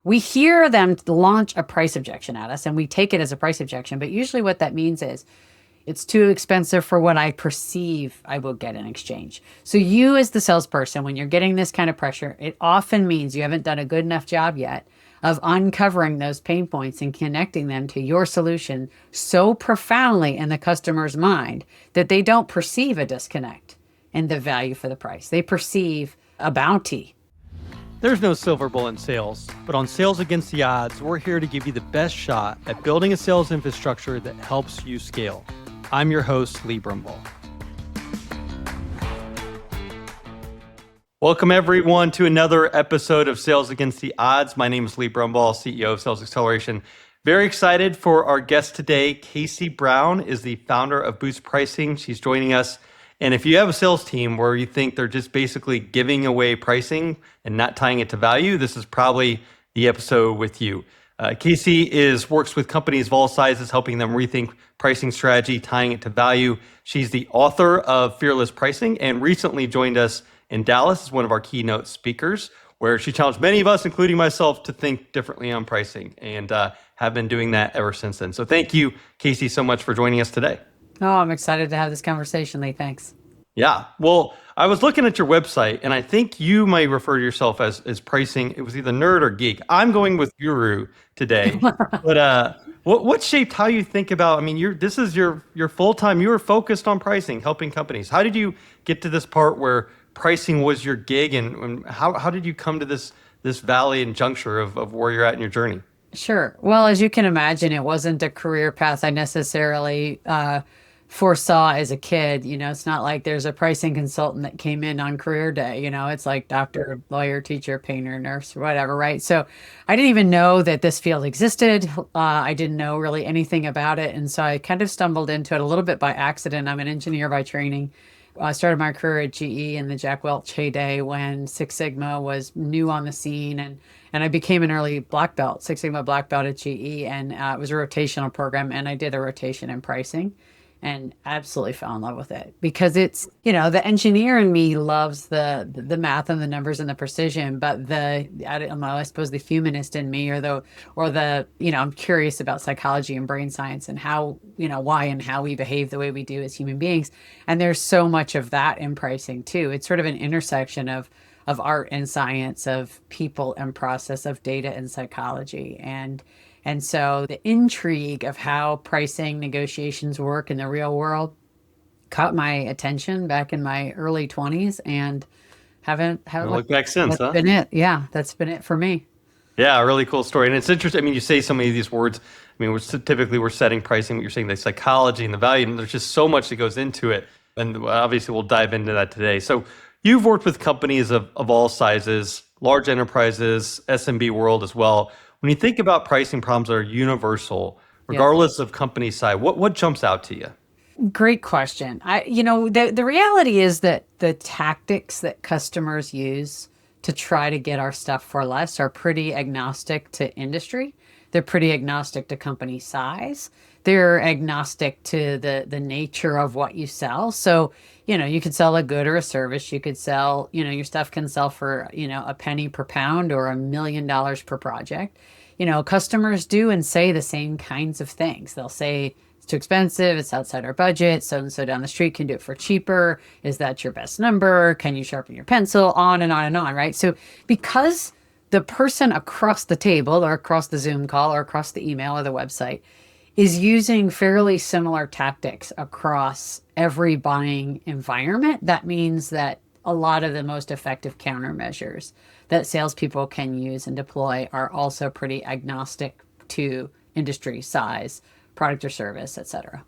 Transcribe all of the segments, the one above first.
We hear them launch a price objection at us and we take it as a price objection. But usually what that means is it's too expensive for what I perceive I will get in exchange. So you as the salesperson, when you're getting this kind of pressure, it often means you haven't done a good enough job yet of uncovering those pain points and connecting them to your solution so profoundly in the customer's mind that they don't perceive a disconnect in the value for the price. They perceive a bounty. There's no silver bullet in sales, but on Sales Against the Odds, we're here to give you the best shot at building a sales infrastructure that helps you scale. I'm your host, Lee Brumball. Welcome everyone to another episode of Sales Against the Odds. My name is Lee Brumball, CEO of Sales Xceleration. Very excited for our guest today. Casey Brown is the founder of Boost Pricing. She's joining us. And if you have a sales team where you think they're just basically giving away pricing and not tying it to value, this is probably the episode with you. Casey works with companies of all sizes, helping them rethink pricing strategy, tying it to value. She's the author of Fearless Pricing and recently joined us in Dallas as one of our keynote speakers, where she challenged many of us, including myself, to think differently on pricing, and have been doing that ever since then. So thank you, Casey, so much for joining us today. Oh, I'm excited to have this conversation, Lee. Thanks. Yeah. Well, I was looking at your website, and I think you might refer to yourself as pricing. It was either nerd or geek. I'm going with guru today. But what shaped how you think about? I mean, this is your full time. You were focused on pricing, helping companies. How did you get to this part where pricing was your gig, and how did you come to this valley and juncture of where you're at in your journey? Sure. Well, as you can imagine, it wasn't a career path I necessarily foresaw as a kid. It's not like there's a pricing consultant that came in on career day. It's like doctor, lawyer, teacher, painter, nurse, whatever, right? So I didn't even know that this field existed. I didn't know really anything about it. And so I kind of stumbled into it a little bit by accident. I'm an engineer by training. I started my career at GE in the Jack Welch heyday when Six Sigma was new on the scene, and I became an early black belt, Six Sigma black belt at GE, and it was a rotational program, and I did a rotation in pricing and absolutely fell in love with it because it's, the engineer in me loves the math and the numbers and the precision, but I don't know, I suppose the humanist in me or the I'm curious about psychology and brain science and how, why and how we behave the way we do as human beings. And there's so much of that in pricing too. It's sort of an intersection of art and science, of people and process, of data and psychology. And so the intrigue of how pricing negotiations work in the real world caught my attention back in my early 20s and haven't looked back since, that's been it. Yeah, that's been it for me. Yeah, a really cool story. And it's interesting. I mean, you say so many of these words. I mean, we're setting pricing, what you're saying, the psychology and the value, and there's just so much that goes into it. And obviously we'll dive into that today. So you've worked with companies of all sizes, large enterprises, SMB world as well. When you think about pricing problems that are universal, regardless of company size, what jumps out to you? Great question. The reality is that the tactics that customers use to try to get our stuff for less are pretty agnostic to industry. They're pretty agnostic to company size. They're agnostic to the nature of what you sell. So, you could sell a good or a service. You could sell, your stuff can sell for, a penny per pound or $1 million per project. Customers do and say the same kinds of things. They'll say, it's too expensive, it's outside our budget, so-and-so down the street can do it for cheaper. Is that your best number? Can you sharpen your pencil? On and on and on, right? So because the person across the table or across the Zoom call or across the email or the website is using fairly similar tactics across every buying environment, that means that a lot of the most effective countermeasures that salespeople can use and deploy are also pretty agnostic to industry size, product or service, et cetera.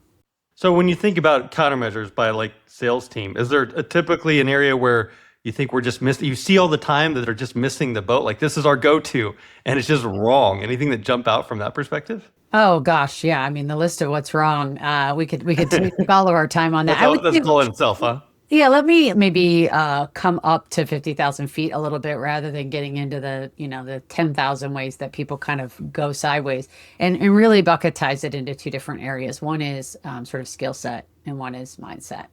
So when you think about countermeasures by like sales team, is there typically an area where you think we're just missing? You see all the time that they're just missing the boat. Like this is our go-to and it's just wrong. Anything that jump out from that perspective? Oh gosh, yeah. I mean, the list of what's wrong. We could take all of our time on that. That's cool in itself, huh? Yeah, let me maybe come up to 50,000 feet a little bit rather than getting into the 10,000 ways that people kind of go sideways, and really bucketize it into two different areas. One is sort of skill set and one is mindset.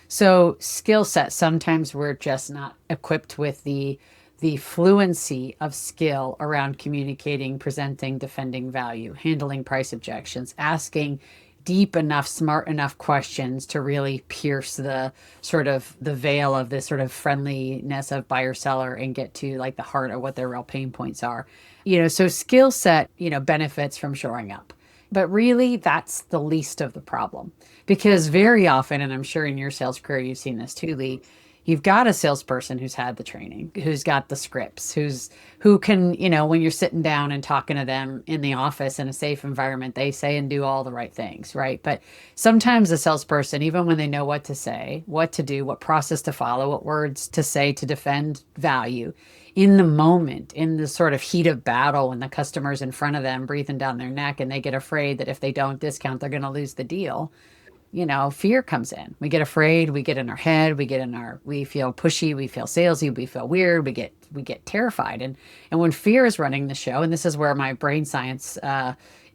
So skill set, sometimes we're just not equipped with the the fluency of skill around communicating, presenting, defending value, handling price objections, asking deep enough, smart enough questions to really pierce the sort of the veil of this sort of friendliness of buyer seller and get to like the heart of what their real pain points are. So skill set, benefits from showing up. But really, that's the least of the problem. Because very often, and I'm sure in your sales career you've seen this too, Lee, you've got a salesperson who's had the training, who's got the scripts, who can, when you're sitting down and talking to them in the office in a safe environment, they say and do all the right things, right? But sometimes a salesperson, even when they know what to say, what to do, what process to follow, what words to say to defend value, in the moment, in the sort of heat of battle, when the customer's in front of them breathing down their neck and they get afraid that if they don't discount, they're going to lose the deal, fear comes in. We get afraid, we get in our head, we feel pushy, we feel salesy, we feel weird, we get terrified. And when fear is running the show, and this is where my brain science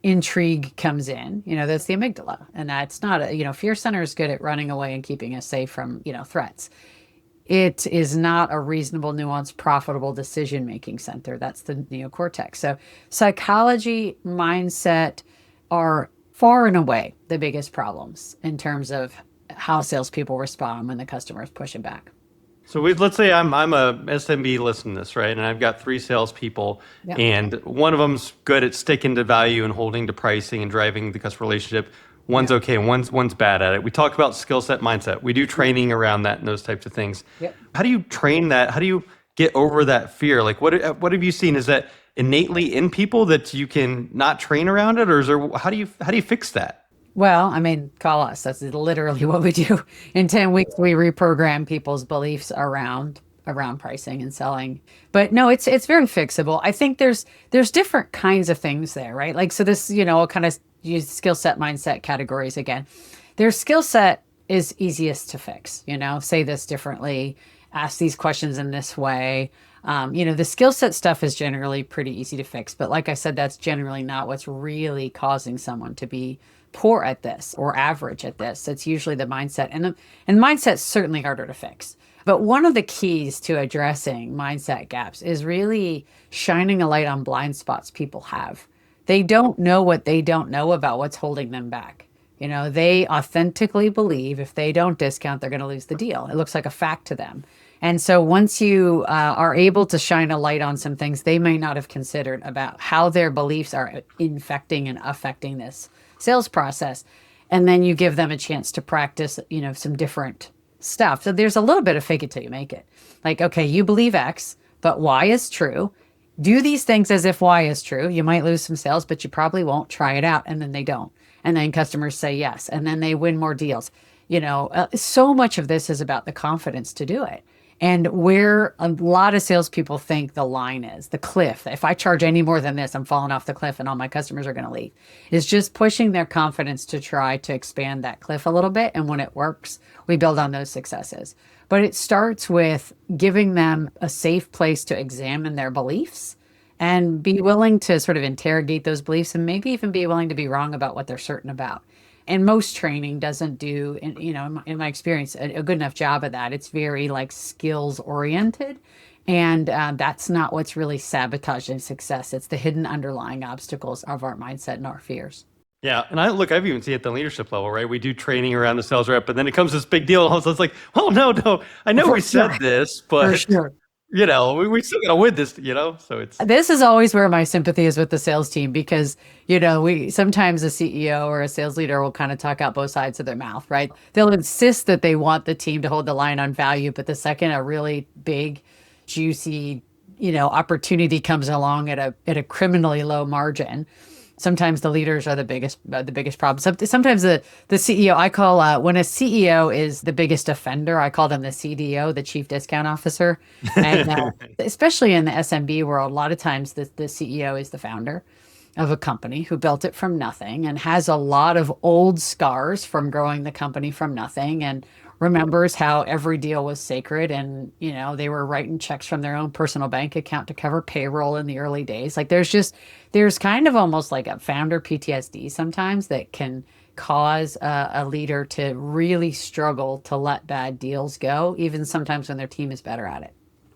intrigue comes in, that's the amygdala. And that's not fear center is good at running away and keeping us safe from, threats. It is not a reasonable, nuanced, profitable decision-making center. That's the neocortex. So psychology, mindset are far and away the biggest problems in terms of how salespeople respond when the customer is pushing back. So let's say I'm a SMB listening to this, right? And I've got 3 salespeople, Yep. and one of them's good at sticking to value and holding to pricing and driving the customer relationship. One's okay, and one's bad at it. We talk about skill set, mindset. We do training around that and those types of things. Yep. How do you train that? How do you get over that fear? Like, what have you seen? Is that innately in people that you can not train around it, or is there? How do you fix that? Well, I mean, call us. That's literally what we do. In 10 weeks, we reprogram people's beliefs around pricing and selling. But no, it's very fixable. I think there's different kinds of things there, right? Like, so this, I'll kind of use skill set, mindset categories again. Their skill set is easiest to fix, say this differently, ask these questions in this way. The skill set stuff is generally pretty easy to fix. But like I said, that's generally not what's really causing someone to be poor at this or average at this. It's usually the mindset. And mindset's certainly harder to fix. But one of the keys to addressing mindset gaps is really shining a light on blind spots people have. They don't know what they don't know about what's holding them back. They authentically believe if they don't discount, they're going to lose the deal. It looks like a fact to them. And so once you are able to shine a light on some things they may not have considered about how their beliefs are infecting and affecting this sales process, and then you give them a chance to practice, some different stuff. So there's a little bit of fake it till you make it. Like, okay, you believe X, but Y is true. Do these things as if Y is true. You might lose some sales, but you probably won't. Try it out. And then they don't. And then customers say yes. And then they win more deals. So much of this is about the confidence to do it. And where a lot of salespeople think the line is, the cliff. If I charge any more than this, I'm falling off the cliff and all my customers are going to leave. Is just pushing their confidence to try to expand that cliff a little bit. And when it works, we build on those successes. But it starts with giving them a safe place to examine their beliefs and be willing to sort of interrogate those beliefs and maybe even be willing to be wrong about what they're certain about. And most training doesn't do, in my experience, a good enough job of that. It's very like skills oriented. And that's not what's really sabotaging success. It's the hidden underlying obstacles of our mindset and our fears. Yeah, and I've even seen it at the leadership level, right? We do training around the sales rep, but then it comes this big deal, and it's like, well, no, I know we said this, but For sure. we still gotta win this, So it's This is always where my sympathy is with the sales team because, we sometimes a CEO or a sales leader will kind of talk out both sides of their mouth, right? They'll insist that they want the team to hold the line on value, but the second a really big, juicy, opportunity comes along at a criminally low margin, sometimes the leaders are the biggest problem. Sometimes the CEO, I call when a CEO is the biggest offender, I call them the CDO, the Chief Discount Officer. And especially in the SMB world, a lot of times the CEO is the founder of a company who built it from nothing and has a lot of old scars from growing the company from nothing and remembers how every deal was sacred and, they were writing checks from their own personal bank account to cover payroll in the early days. Like there's kind of almost like a founder PTSD sometimes that can cause a leader to really struggle to let bad deals go, even sometimes when their team is better at it.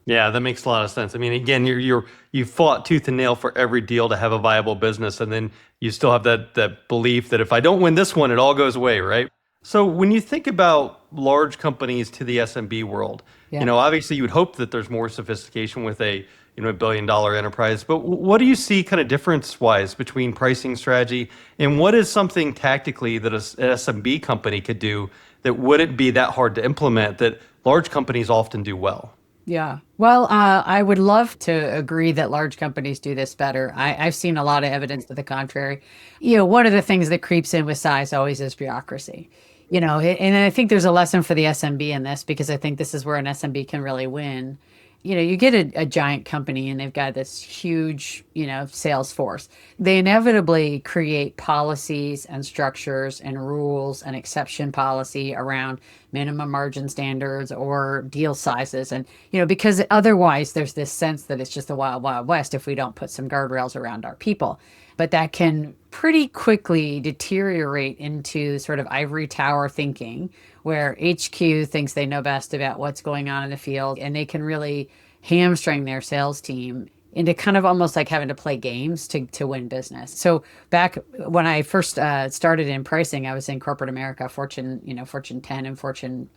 Yeah, that makes a lot of sense. I mean, again, you fought tooth and nail for every deal to have a viable business, and then you still have that belief that if I don't win this one, it all goes away, right? So when you think about large companies to the SMB world, Yeah. obviously you would hope that there's more sophistication with a $1 billion enterprise. But what do you see kind of difference wise between pricing strategy and what is something tactically that an SMB company could do that wouldn't be that hard to implement that large companies often do well? Yeah. Well, I would love to agree that large companies do this better. I've seen a lot of evidence to the contrary. One of the things that creeps in with size always is bureaucracy. And I think there's a lesson for the SMB in this because I think this is where an SMB can really win. You get a giant company and they've got this huge, sales force. They inevitably create policies and structures and rules and exception policy around minimum margin standards or deal sizes. And, because otherwise there's this sense that it's just the wild, wild west if we don't put some guardrails around our people. But that can pretty quickly deteriorate into sort of ivory tower thinking, where HQ thinks they know best about what's going on in the field, and they can really hamstring their sales team into kind of almost like having to play games to win business. So back when I first started in pricing, I was in corporate America, Fortune 10 and Fortune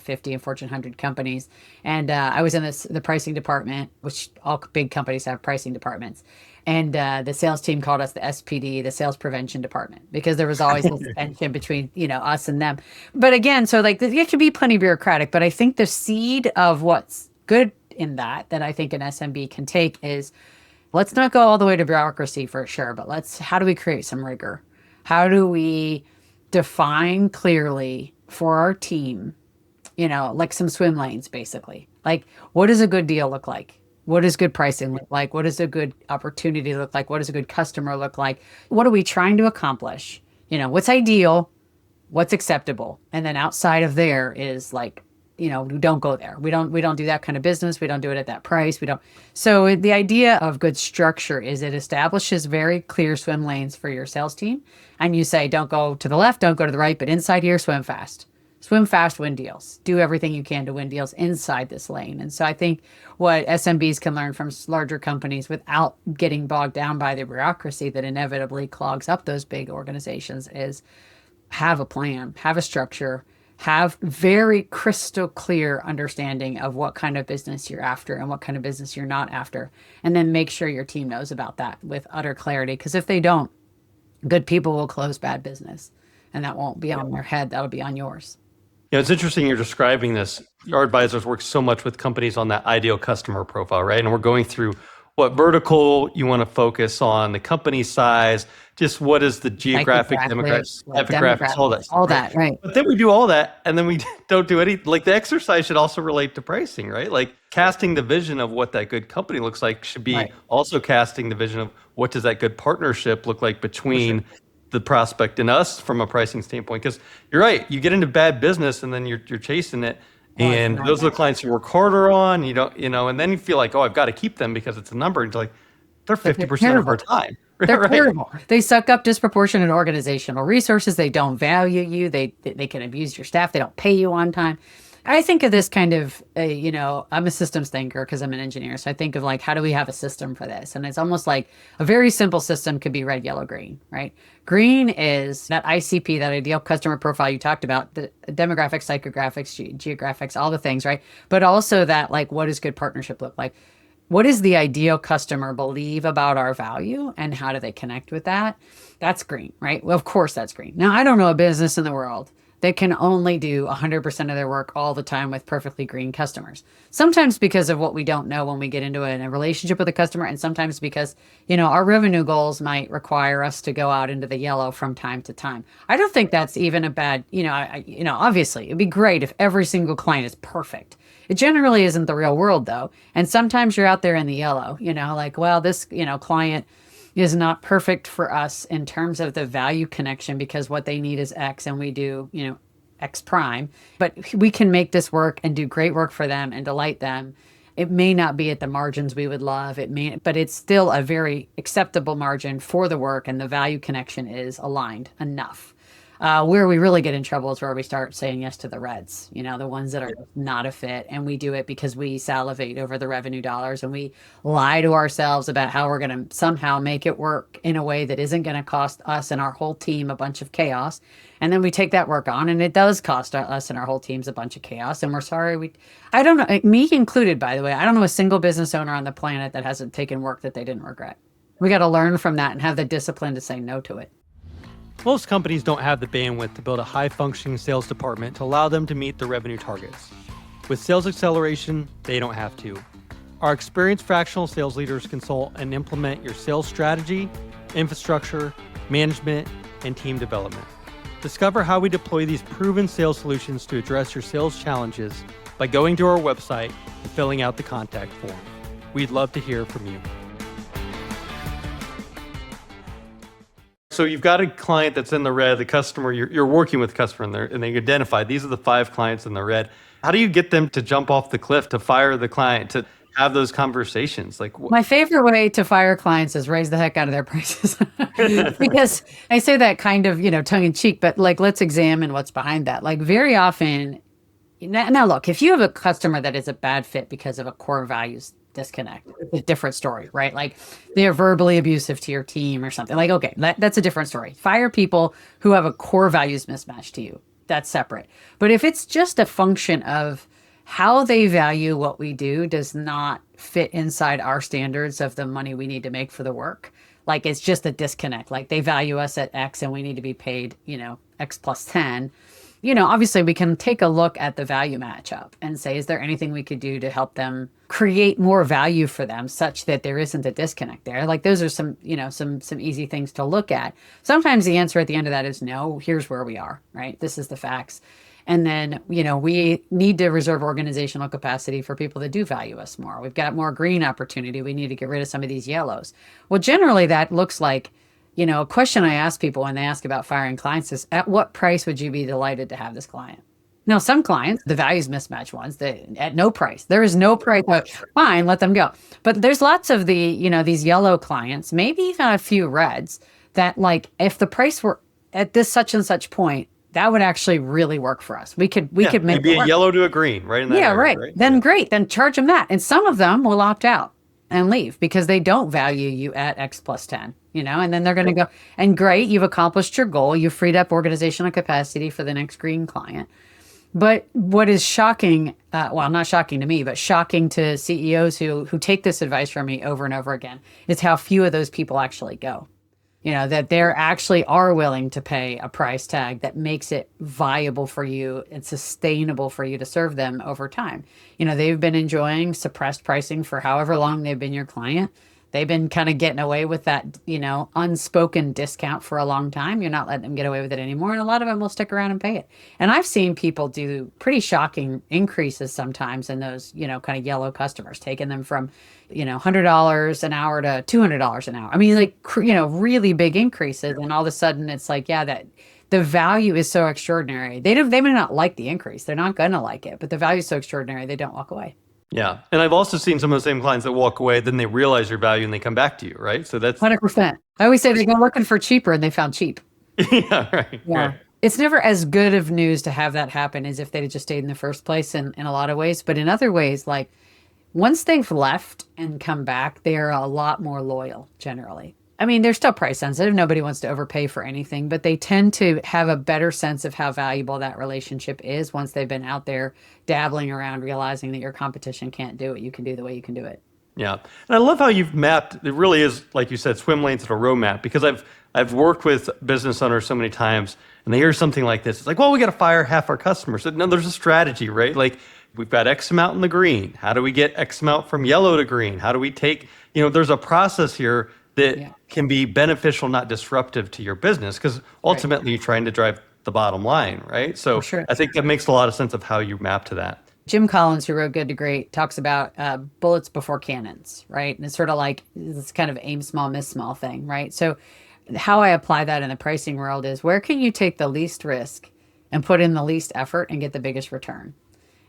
50 and Fortune 100 companies. And I was in the pricing department, which all big companies have pricing departments. And the sales team called us the SPD, the sales prevention department, because there was always this tension between, us and them. But again, so like it can be plenty bureaucratic, but I think the seed of what's good in that I think an SMB can take is, let's not go all the way to bureaucracy for sure, but how do we create some rigor? How do we define clearly for our team, like some swim lanes, basically? Like, what does a good deal look like? What does good pricing look like? What does a good opportunity look like? What does a good customer look like? What are we trying to accomplish? What's ideal? What's acceptable? And then outside of there is like, don't go there. We don't do that kind of business. We don't do it at that price. We don't. So the idea of good structure is it establishes very clear swim lanes for your sales team. And you say, don't go to the left, don't go to the right, but inside here, swim fast. Swim fast, win deals. Do everything you can to win deals inside this lane. And so I think what SMBs can learn from larger companies without getting bogged down by the bureaucracy that inevitably clogs up those big organizations is have a plan, have a structure, have very crystal clear understanding of what kind of business you're after and what kind of business you're not after. And then make sure your team knows about that with utter clarity. Because if they don't, good people will close bad business. And that won't be on their head. That'll be on yours. It's interesting you're describing this. Our advisors work so much with companies on that ideal customer profile, right? And we're going through what vertical you want to focus on, the company size, just what is the geographic, demographics, all that. All that, right. But then we do all that, and then we don't do any, like the exercise should also relate to pricing, right? Like casting the vision of what that good company looks like should be also casting the vision of what does that good partnership look like between the prospect and us from a pricing standpoint. Because you're right, you get into bad business and then you're chasing it. And those are the clients you work harder on, and then you feel like, oh, I've got to keep them because it's a number. And you're like, they're 50% of our time. They're terrible. They suck up disproportionate organizational resources. They don't value you. They can abuse your staff. They don't pay you on time. I think of this kind of, I'm a systems thinker because I'm an engineer. So I think of like, how do we have a system for this? And it's almost like a very simple system could be red, yellow, green, right? Green is that ICP, that ideal customer profile you talked about, the demographics, psychographics, geographics, all the things, right? But also that like, what does good partnership look like? What does the ideal customer believe about our value and how do they connect with that? That's green, right? Well, of course that's green. Now, I don't know a business in the world that can only do 100% of their work all the time with perfectly green customers. Sometimes because of what we don't know when we get into a relationship with a customer, and sometimes because, our revenue goals might require us to go out into the yellow from time to time. I don't think that's even a bad, obviously it'd be great if every single client is perfect. It generally isn't the real world though. And sometimes you're out there in the yellow, like, well, this, client is not perfect for us in terms of the value connection because what they need is X and we do, X prime, but we can make this work and do great work for them and delight them. It may not be at the margins we would love. But it's still a very acceptable margin for the work and the value connection is aligned enough. Where we really get in trouble is where we start saying yes to the reds, the ones that are not a fit. And we do it because we salivate over the revenue dollars and we lie to ourselves about how we're going to somehow make it work in a way that isn't going to cost us and our whole team a bunch of chaos. And then we take that work on and it does cost us and our whole teams a bunch of chaos. And we're sorry. I don't know, me included, by the way, I don't know a single business owner on the planet that hasn't taken work that they didn't regret. We got to learn from that and have the discipline to say no to it. Most companies don't have the bandwidth to build a high-functioning sales department to allow them to meet their revenue targets. With Sales Xceleration, they don't have to. Our experienced fractional sales leaders consult and implement your sales strategy, infrastructure, management, and team development. Discover how we deploy these proven sales solutions to address your sales challenges by going to our website and filling out the contact form. We'd love to hear from you. So you've got a client that's in the red, the customer, you're working with the customer in there, and they identify these are the 5 clients in the red. How do you get them to jump off the cliff, to fire the client, to have those conversations? My favorite way to fire clients is raise the heck out of their prices. Because I say that kind of, tongue in cheek, but let's examine what's behind that. Very often, now look, if you have a customer that is a bad fit because of a core values disconnect, it's a different story, right? They're verbally abusive to your team or something. Okay, that's a different story. Fire people who have a core values mismatch to you. That's separate. But if it's just a function of how they value what we do does not fit inside our standards of the money we need to make for the work, it's just a disconnect. They value us at X and we need to be paid, X plus 10. Obviously we can take a look at the value matchup and say, is there anything we could do to help them create more value for them such that there isn't a disconnect there? Those are some easy things to look at. Sometimes the answer at the end of that is no, here's where we are, right? This is the facts. And then, we need to reserve organizational capacity for people that do value us more. We've got more green opportunity. We need to get rid of some of these yellows. Well, generally that looks like, a question I ask people when they ask about firing clients is, at what price would you be delighted to have this client? Now, some clients, the values mismatch ones, at no price. There is no price. Fine, let them go. But there's lots of these yellow clients, maybe even a few reds, that if the price were at this such and such point, that would actually really work for us. We could make maybe it work. A yellow to a green, right? In that area, right. Then great. Then charge them that. And some of them will opt out and leave because they don't value you at X plus 10, and then they're going to go, and great, you've accomplished your goal. You've freed up organizational capacity for the next green client. But what is shocking, not shocking to me, but shocking to CEOs who take this advice from me over and over again, is how few of those people actually go. That they're actually are willing to pay a price tag that makes it viable for you and sustainable for you to serve them over time. They've been enjoying suppressed pricing for however long they've been your client. They've been kind of getting away with that, unspoken discount for a long time. You're not letting them get away with it anymore. And a lot of them will stick around and pay it. And I've seen people do pretty shocking increases sometimes in those, kind of yellow customers, taking them from, $100 an hour to $200 an hour. I mean, really big increases. And all of a sudden it's that the value is so extraordinary. They may not like the increase. They're not going to like it, but the value is so extraordinary. They don't walk away. Yeah. And I've also seen some of the same clients that walk away, then they realize your value and they come back to you, right? So that's 100%. I always say they go looking for cheaper and they found cheap. Yeah, right. Yeah. Right. It's never as good of news to have that happen as if they'd just stayed in the first place in a lot of ways. But in other ways, once they've left and come back, they're a lot more loyal generally. I mean, they're still price sensitive. Nobody wants to overpay for anything, but they tend to have a better sense of how valuable that relationship is once they've been out there dabbling around, realizing that your competition can't do it. You can do the way you can do it. Yeah. And I love how you've mapped, it really is, like you said, swim lanes at a road map, because I've worked with business owners so many times and they hear something like this. It's like, well, we got to fire half our customers. No, there's a strategy, right? We've got X amount in the green. How do we get X amount from yellow to green? How do we take, there's a process here that can be beneficial, not disruptive to your business, because ultimately you're trying to drive the bottom line, right? So sure. I think that makes a lot of sense of how you map to that. Jim Collins, who wrote Good to Great, talks about bullets before cannons, right? And it's sort of like this kind of aim small, miss small thing, right? So how I apply that in the pricing world is, where can you take the least risk and put in the least effort and get the biggest return?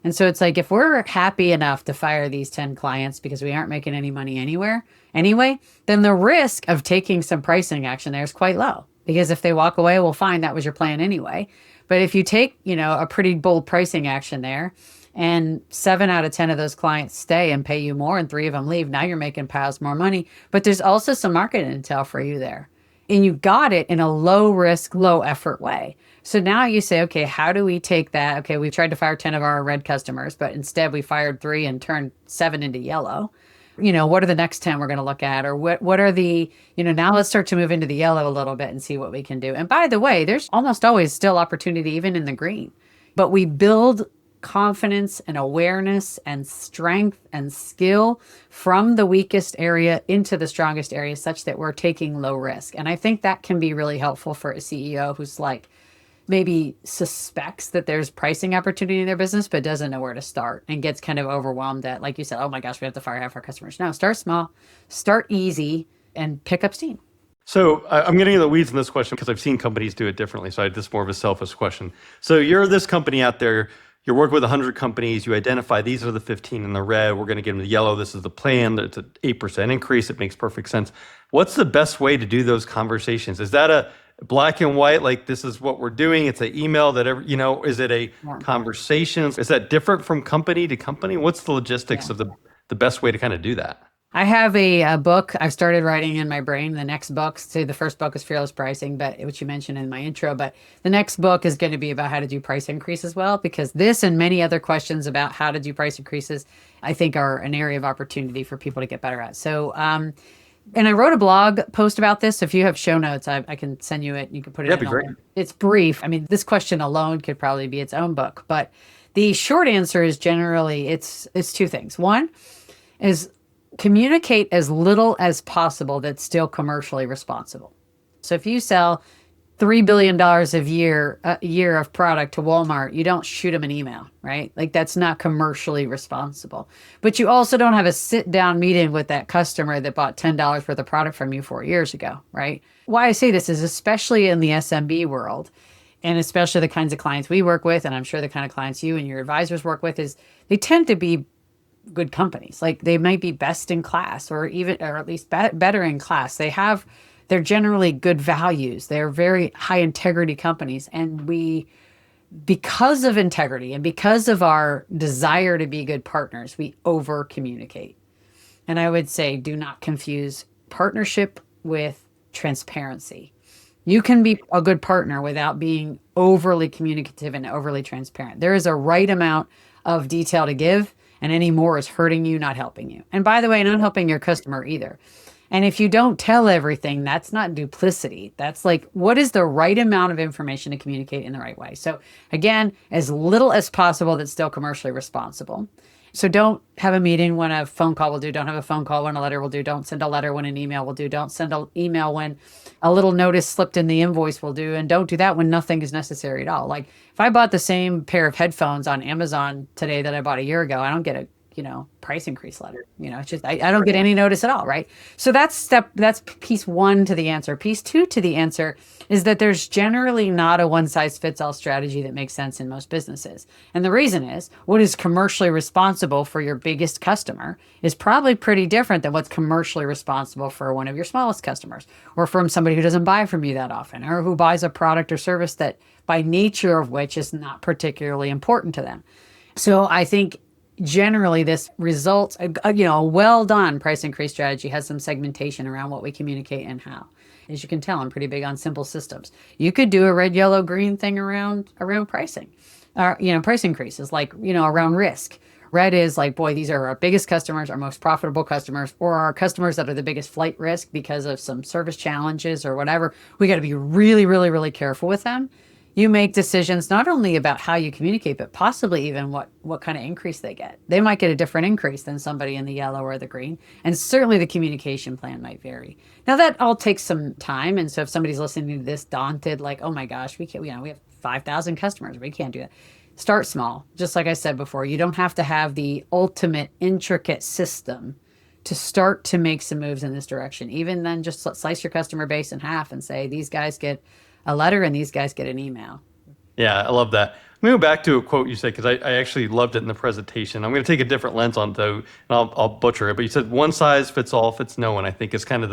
And so it's if we're happy enough to fire these 10 clients because we aren't making any money anyway, then the risk of taking some pricing action there is quite low. Because if they walk away, well, fine, that was your plan anyway. But if you take, a pretty bold pricing action there, and 7 out of 10 of those clients stay and pay you more, and 3 of them leave, now you're making piles more money. But there's also some market intel for you there. And you got it in a low risk, low effort way. So now you say, okay, how do we take that? Okay, we've tried to fire 10 of our red customers, but instead we fired 3 and turned 7 into yellow. What are the next 10 we're going to look at? Or what are the, now let's start to move into the yellow a little bit and see what we can do. And by the way, there's almost always still opportunity even in the green. But we build confidence and awareness and strength and skill from the weakest area into the strongest area such that we're taking low risk. And I think that can be really helpful for a CEO who's like maybe suspects that there's pricing opportunity in their business, but doesn't know where to start and gets kind of overwhelmed at, like you said, oh my gosh, we have to fire half our customers. No, start small, start easy, and pick up steam. So I'm getting into the weeds in this question because I've seen companies do it differently. So this is more of a selfish question. So you're this company out there, you're working with 100 companies, you identify these are the 15 in the red, we're going to get them the yellow, this is the plan, it's an 8% increase, it makes perfect sense. What's the best way to do those conversations? Is that a black and white, like this is what we're doing, it's an email that, is it a conversation? Is that different from company to company? What's the logistics of the best way to kind of do that? I have a book I've started writing in my brain. The next book, the first book is Fearless Pricing, which you mentioned in my intro, but the next book is going to be about how to do price increase as well, because this and many other questions about how to do price increases, I think are an area of opportunity for people to get better at. So, and I wrote a blog post about this. So if you have show notes, I can send you it. You can put it in. That'd be great. It's brief. I mean, this question alone could probably be its own book, but the short answer is generally it's 2 things. One is communicate as little as possible that's still commercially responsible. So if you sell $3 billion a year of product to Walmart, you don't shoot them an email, right? Like that's not commercially responsible. But you also don't have a sit down meeting with that customer that bought $10 worth of product from you 4 years ago, right? Why I say this is especially in the SMB world, and especially the kinds of clients we work with, and I'm sure the kind of clients you and your advisors work with, is they tend to be good companies. Like they might be best in class or at least better in class. They're generally good values. They're very high integrity companies. And because of integrity and because of our desire to be good partners, we over communicate. And I would say, do not confuse partnership with transparency. You can be a good partner without being overly communicative and overly transparent. There is a right amount of detail to give, and any more is hurting you, not helping you. And by the way, not helping your customer either. And if you don't tell everything, that's not duplicity. That's like, what is the right amount of information to communicate in the right way? So again, as little as possible that's still commercially responsible. So don't have a meeting when a phone call will do. Don't have a phone call when a letter will do. Don't send a letter when an email will do. Don't send an email when a little notice slipped in the invoice will do. And don't do that when nothing is necessary at all. Like if I bought the same pair of headphones on Amazon today that I bought a year ago, I don't get a price increase letter. It's just, I don't get any notice at all, right? So that's piece 1 to the answer. Piece 2 to the answer is that there's generally not a one size fits all strategy that makes sense in most businesses. And the reason is what is commercially responsible for your biggest customer is probably pretty different than what's commercially responsible for one of your smallest customers, or from somebody who doesn't buy from you that often, or who buys a product or service that by nature of which is not particularly important to them. So I think generally this results, a well done price increase strategy has some segmentation around what we communicate and how. As you can tell, I'm pretty big on simple systems. You could do a red, yellow, green thing around pricing, price increases, like, around risk. Red is like, boy, these are our biggest customers, our most profitable customers, or our customers that are the biggest flight risk because of some service challenges or whatever. We got to be really, really, really careful with them. You make decisions not only about how you communicate, but possibly even what kind of increase they get. They might get a different increase than somebody in the yellow or the green. And certainly the communication plan might vary. Now that all takes some time. And so if somebody's listening to this daunted, like, oh my gosh, we can't, we have 5,000 customers. We can't do that. Start small. Just like I said before, you don't have to have the ultimate intricate system to start to make some moves in this direction. Even then, just slice your customer base in half and say, these guys get a letter and these guys get an email. Yeah, I love that. I'm going to go back to a quote you said, because I actually loved it in the presentation. I'm going to take a different lens on it, though, and I'll butcher it. But you said one size fits all fits no one, I think is kind of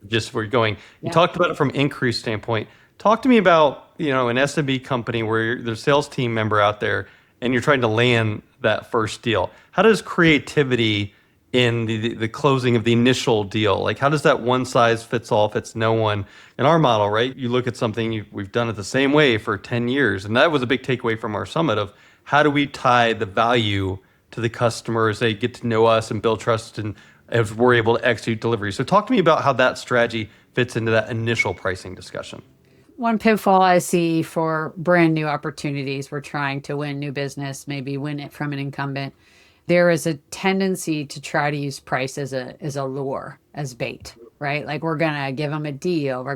just where you're going. You Yeah. talked about it from increase standpoint. Talk to me about, an SMB company where there's a sales team member out there and you're trying to land that first deal. How does creativity in the closing of the initial deal, like how does that one size fits all fits no one in our model, right? You look at something, we've done it the same way for 10 years. And that was a big takeaway from our summit of how do we tie the value to the customer as they get to know us and build trust and as we're able to execute delivery. So talk to me about how that strategy fits into that initial pricing discussion. One pitfall I see for brand new opportunities, we're trying to win new business, maybe win it from an incumbent. There is a tendency to try to use price as a lure, as bait, right? Like we're going to give them a deal.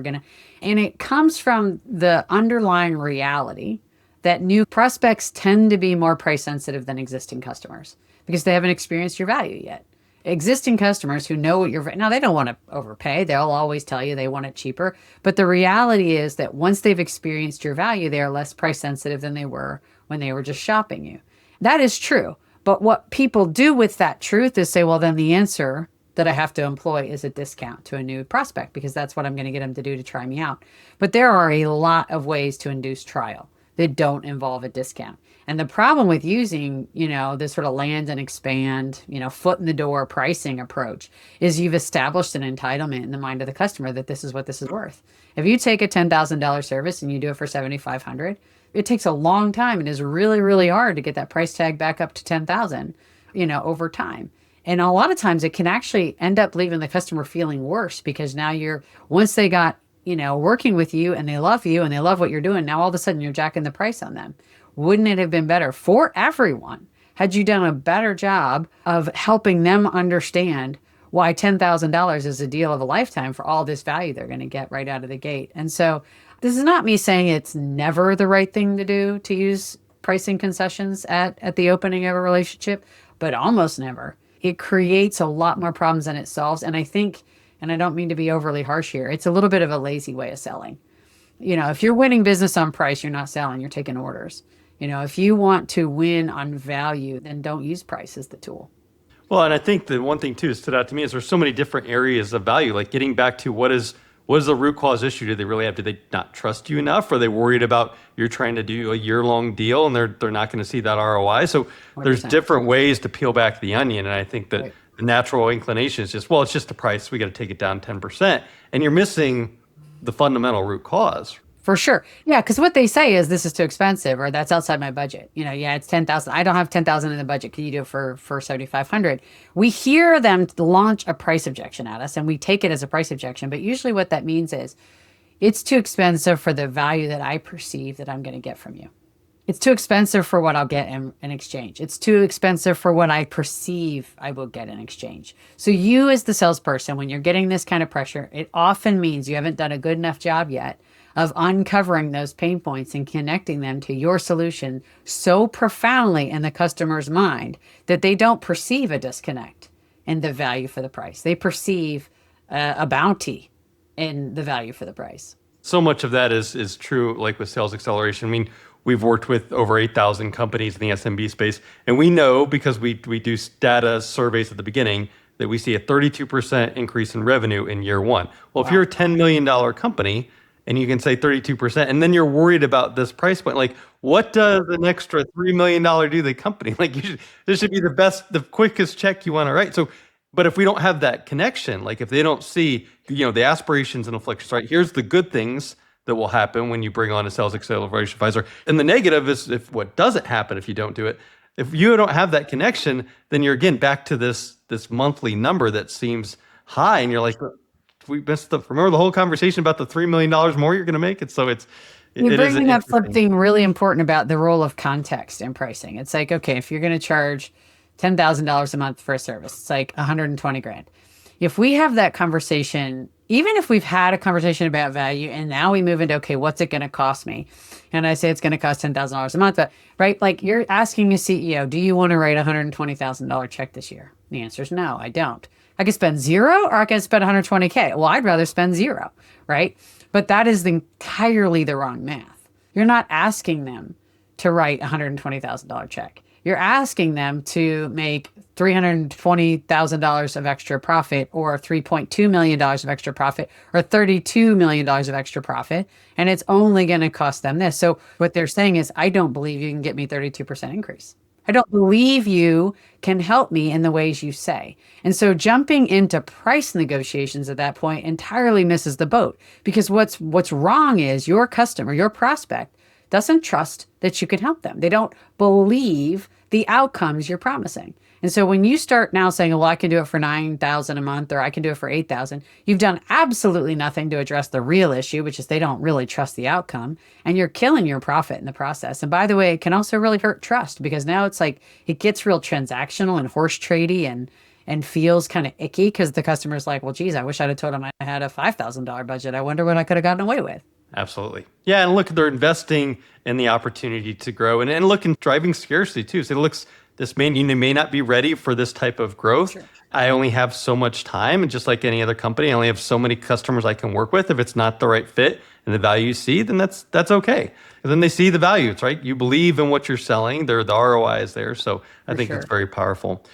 And it comes from the underlying reality that new prospects tend to be more price sensitive than existing customers because they haven't experienced your value yet. Existing customers who know what now they don't want to overpay. They'll always tell you they want it cheaper. But the reality is that once they've experienced your value, they are less price sensitive than they were when they were just shopping you. That is true. But what people do with that truth is say, well, then the answer that I have to employ is a discount to a new prospect because that's what I'm going to get them to do to try me out. But there are a lot of ways to induce trial that don't involve a discount. And the problem with using, this sort of land and expand, foot in the door pricing approach is you've established an entitlement in the mind of the customer that this is what this is worth. If you take a $10,000 service and you do it for $7,500, it takes a long time and is really, really hard to get that price tag back up to 10,000, over time. And a lot of times it can actually end up leaving the customer feeling worse because now once they got, working with you and they love what you're doing, now all of a sudden you're jacking the price on them. Wouldn't it have been better for everyone had you done a better job of helping them understand why $10,000 is a deal of a lifetime for all this value they're going to get right out of the gate? And so this is not me saying it's never the right thing to do to use pricing concessions at the opening of a relationship, but almost never. It creates a lot more problems than it solves. And I think, and I don't mean to be overly harsh here, it's a little bit of a lazy way of selling. If you're winning business on price, you're not selling, you're taking orders. If you want to win on value, then don't use price as the tool. Well, and I think the one thing too that stood out to me is there's so many different areas of value, like getting back to what is the root cause issue? Do they really have? Do they not trust you enough? Are they worried about you're trying to do a year-long deal and they're not going to see that ROI? So 100%. There's different ways to peel back the onion, and I think that the natural inclination is just, well, it's just the price. We got to take it down 10%, and you're missing the fundamental root cause. For sure. Yeah, because what they say is this is too expensive or that's outside my budget. It's 10,000. I don't have 10,000 in the budget. Can you do it for 7,500? We hear them launch a price objection at us and we take it as a price objection. But usually what that means is it's too expensive for the value that I perceive that I'm going to get from you. It's too expensive for what I'll get in exchange. It's too expensive for what I perceive I will get in exchange. So you as the salesperson, when you're getting this kind of pressure, it often means you haven't done a good enough job yet of uncovering those pain points and connecting them to your solution so profoundly in the customer's mind that they don't perceive a disconnect in the value for the price. They perceive a bounty in the value for the price. So much of that is true, like with sales acceleration. I mean, we've worked with over 8,000 companies in the SMB space, and we know because we do data surveys at the beginning that we see a 32% increase in revenue in year one. Well, if you're a $10 million company, and you can say 32%, and then you're worried about this price point. Like, what does an extra $3 million do to the company? Like, this should be the quickest check you want to write. So, but if we don't have that connection, like if they don't see, the aspirations and afflictions, right? Here's the good things that will happen when you bring on a sales acceleration advisor. And the negative is if what doesn't happen if you don't do it. If you don't have that connection, then you're again back to this monthly number that seems high, and you're like, we missed remember the whole conversation about the $3 million more you're going to make it. So you're bringing up something really important about the role of context in pricing. It's like, okay, if you're going to charge $10,000 a month for a service, it's like 120 grand. If we have that conversation, even if we've had a conversation about value and now we move into, okay, what's it going to cost me? And I say it's going to cost $10,000 a month, but right, like you're asking a CEO, do you want to write a $120,000 check this year? The answer is no, I don't. I could spend zero or I could spend 120K. Well, I'd rather spend zero, right? But that is entirely the wrong math. You're not asking them to write a $120,000 check. You're asking them to make $320,000 of extra profit or $3.2 million of extra profit or $32 million of extra profit. And it's only going to cost them this. So what they're saying is, I don't believe you can get me 32% increase. I don't believe you can help me in the ways you say. And so jumping into price negotiations at that point entirely misses the boat, because what's wrong is your customer, your prospect, doesn't trust that you can help them. They don't believe the outcomes you're promising. And so when you start now saying, well, I can do it for $9,000 a month, or I can do it for $8,000, you've done absolutely nothing to address the real issue, which is they don't really trust the outcome, and you're killing your profit in the process. And by the way, it can also really hurt trust, because now it's like it gets real transactional and horse tradey and feels kind of icky, because the customer's like, well, geez, I wish I'd have told him I had a $5,000 budget. I wonder what I could have gotten away with. Absolutely. Yeah. And look, they're investing in the opportunity to grow and look, and driving scarcity too. So it looks, you may not be ready for this type of growth. Sure. I only have so much time. And just like any other company, I only have so many customers I can work with. If it's not the right fit and the value you see, then that's okay. And then they see the value. It's right. You believe in what you're selling. The ROI is there. So I think it's very powerful.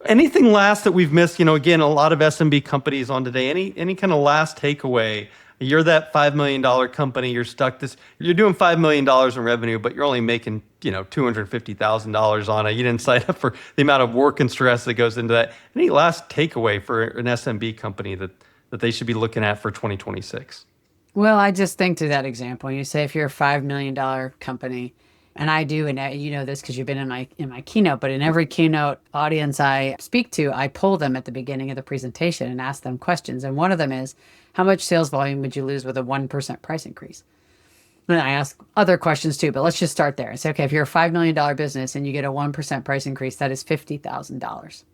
Anything last that we've missed? Again, a lot of SMB companies on today. Any kind of last takeaway? You're that $5 million company. You're doing $5 million in revenue, but you're only making, $250,000 on it. You didn't sign up for the amount of work and stress that goes into that. Any last takeaway for an SMB company that they should be looking at for 2026? Well, I just think to that example, you say if you're a $5 million company, and I do, and you know this because you've been in my keynote, but in every keynote audience I speak to, I pull them at the beginning of the presentation and ask them questions. And one of them is, how much sales volume would you lose with a 1% price increase? And I ask other questions too, but let's just start there. Say, okay, if you're a $5 million business and you get a 1% price increase, that is $50,000.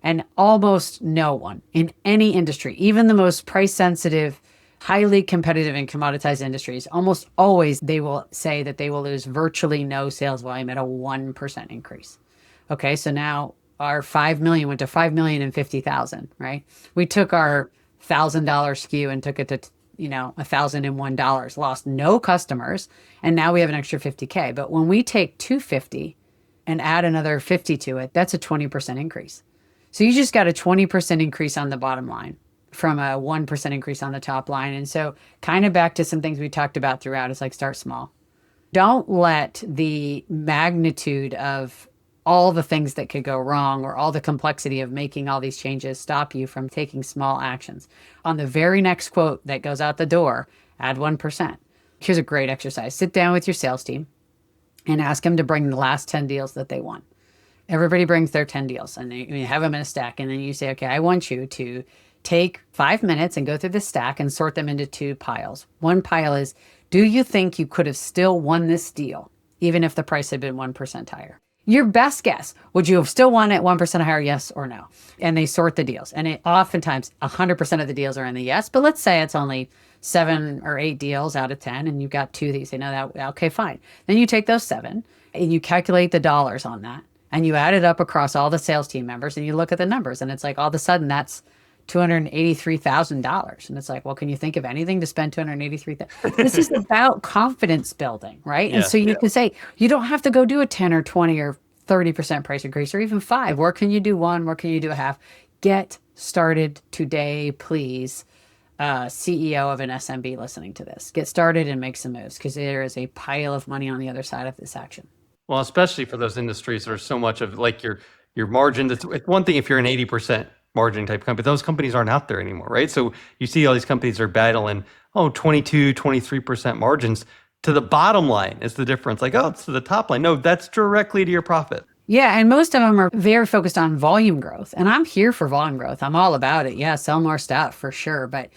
And almost no one in any industry, even the most price sensitive, highly competitive and commoditized industries, almost always they will say that they will lose virtually no sales volume at a 1% increase. Okay, so now our 5 million went to 5 million and 50,000, right? We took our $1,000 SKU and took it to $1,001, lost no customers, and now we have an extra 50K. But when we take 250 and add another 50 to it, that's a 20% increase. So you just got a 20% increase on the bottom line from a 1% increase on the top line. And so kind of back to some things we talked about throughout, it's like start small. Don't let the magnitude of all the things that could go wrong or all the complexity of making all these changes stop you from taking small actions. On the very next quote that goes out the door, add 1%. Here's a great exercise. Sit down with your sales team and ask them to bring the last 10 deals that they won. Everybody brings their 10 deals and you have them in a stack. And then you say, okay, I want you to take 5 minutes and go through the stack and sort them into 2 piles. One pile is, do you think you could have still won this deal, even if the price had been 1% higher? Your best guess, would you have still won at 1% higher, yes or no? And they sort the deals. And oftentimes 100% of the deals are in the yes, but let's say it's only 7 or 8 deals out of 10 and you've got 2 that you say, no, that, okay, fine. Then you take those 7 and you calculate the dollars on that and you add it up across all the sales team members and you look at the numbers and it's like all of a sudden that's $283,000. And it's like, well, can you think of anything to spend $283,000? This is about confidence building, right? And so you can say, you don't have to go do a 10 or 20 or 30% price increase or even 5. Where can you do 1? Where can you do a half? Get started today, please. CEO of an SMB listening to this. Get started and make some moves because there is a pile of money on the other side of this action. Well, especially for those industries that are so much of like your margin. It's one thing if you're an 80% margin type company. Those companies aren't out there anymore, right? So you see all these companies are battling, 22, 23% margins. To the bottom line is the difference. Like, it's to the top line. No, that's directly to your profit. Yeah, and most of them are very focused on volume growth. And I'm here for volume growth. I'm all about it. Yeah, sell more stuff for sure. But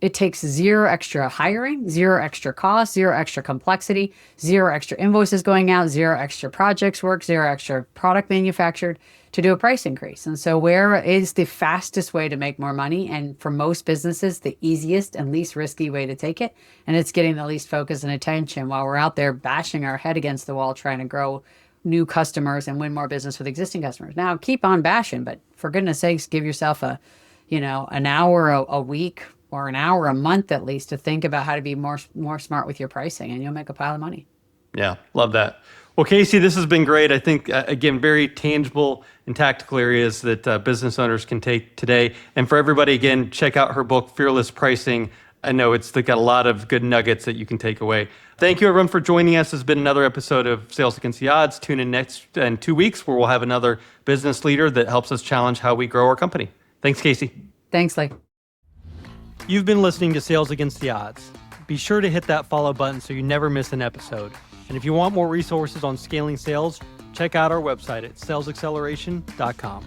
it takes 0 extra hiring, 0 extra cost, 0 extra complexity, 0 extra invoices going out, 0 extra projects work, 0 extra product manufactured to do a price increase. And so where is the fastest way to make more money? And for most businesses, the easiest and least risky way to take it. And it's getting the least focus and attention while we're out there bashing our head against the wall, trying to grow new customers and win more business with existing customers. Now keep on bashing, but for goodness sakes, give yourself an hour a week or an hour a month at least to think about how to be more smart with your pricing and you'll make a pile of money. Yeah, love that. Well, Casey, this has been great. I think, again, very tangible and tactical areas that business owners can take today. And for everybody, again, check out her book, Fearless Pricing. I know it's got a lot of good nuggets that you can take away. Thank you, everyone, for joining us. This has been another episode of Sales Against the Odds. Tune in next in 2 weeks where we'll have another business leader that helps us challenge how we grow our company. Thanks, Casey. Thanks, Lee. You've been listening to Sales Against the Odds. Be sure to hit that follow button so you never miss an episode. And if you want more resources on scaling sales, check out our website at salesxceleration.com.